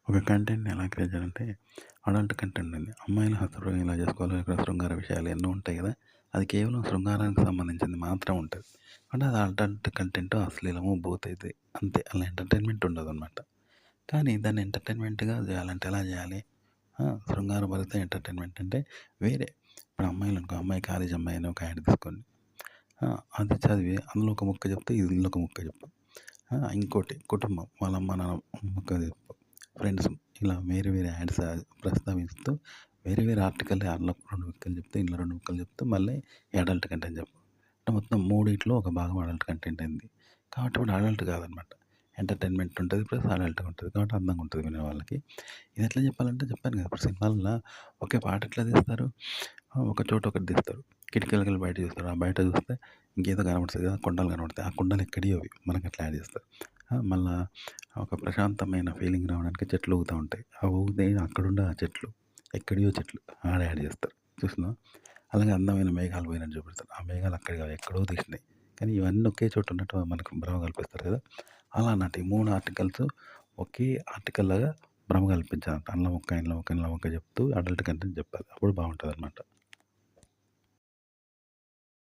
ఒక కంటెంట్‌ని ఎలా క్రియేట్ చేయాలంటే, అడల్ట్ కంటెంట్ అండి. అమ్మాయిలు హత్రూయం ఇలా చేసుకోవాలి, ఇక్కడ శృంగార విషయాలు ఎన్నో ఉంటాయి గదా! అది కేవలం శృంగారానికి సంబంధించింది మాత్రం ఉంటది. అంటే అది అడల్ట్ కంటెంట్ అశ్లీలము, బూతయితే అంతే. అలా ఎంటర్‌టైన్‌మెంట్ ఉండదనమాట. కానీ దాన్ని ఎంటర్‌టైన్‌మెంట్‌గా జేయాలంటే ఎలా జేయాలి? శృంగారభరిత ఎంటర్‌టైన్‌మెంట్ అంటే వేరే ఇప్పుడు అమ్మాయిలనుకో, అమ్మాయి కాలేజీ అమ్మాయి అని ఒక యాడ్ తీసుకోండి. ఆ! అది చదివి అందులో ఒక ముక్క చెప్తే, ఇందులో ఒక ముక్క చెప్పు. ఇంకోటి కుటుంబం వాళ్ళ అమ్మ, నాన్న ముక్క చెప్పు. ఫ్రెండ్స్ ఇలా వేరే వేరే యాడ్స్ ప్రస్తావిస్తూ వేరే వేరే ఆర్టికల్ అందులో 2 ముక్కలు చెప్తే, ఇందులో 2 ముక్కలు చెప్తూ మళ్ళీ అడల్ట్ కంటెంట్ చెప్పు. అంటే మొత్తం మూడిట్లో ఒక భాగం అడల్ట్ కంటెంట్ అయింది. కాబట్టి ఇప్పుడు అడల్ట్ కాదనమాట. ఎంటర్‌టైన్‌మెంట్ ఉంటది. ప్లస్ అడల్ట్‌గా ఉంటది. కాబట్టి అందంగా ఉంటది వినే వాళ్ళకి. ఇది ఎట్లా చెప్పాలంటే చెప్పాను కదా! ఇప్పుడు సినిమాలల్ల ఒకే పాట ఎట్లా తీస్తారు? ఒక చోట ఒకటి తీస్తారు. కిటికీలకెళ్ళి బయట చూస్తారు. ఆ బయట చూస్తే ఇంకేదో కనబడుతది కదా! కొండలు కనబడతాయి. ఆ కొండలు ఎక్కడియో అవి. మనకి అట్లా యాడ్ చేస్తారు. మళ్ళా ఒక ప్రశాంతమైన ఫీలింగ్ రావడానికి చెట్లు ఊగుతా ఉంటాయి. ఆ ఊగితే అక్కడుండవు ఆ చెట్లు. ఎక్కడియో చెట్లు. ఆడ యాడ్ చేస్తారు. చూసినావా? అలాగే అందమైన మేఘాలు పోయినట్టు చూపెడతారు. ఆ మేఘాలు అక్కడివి కావు ఎక్కడో తీసినయి. కానీ ఇవన్నీ ఒకే చోట ఉన్నట్టు మనకు భ్రమ కల్పిస్తారు కదా! అలా అన్నట్టు ఈ 3 ఆర్టికల్స్ ఒకే ఆర్టికల్‌లాగా భ్రమ కల్పించాలంట. అందులో ముక్క, ఇందులో ముక్క, ఇందులో ముక్క చెప్తూ అడల్ట్ కంటెంట్ చెప్పాలి. అప్పుడు బావుంటదనమాట.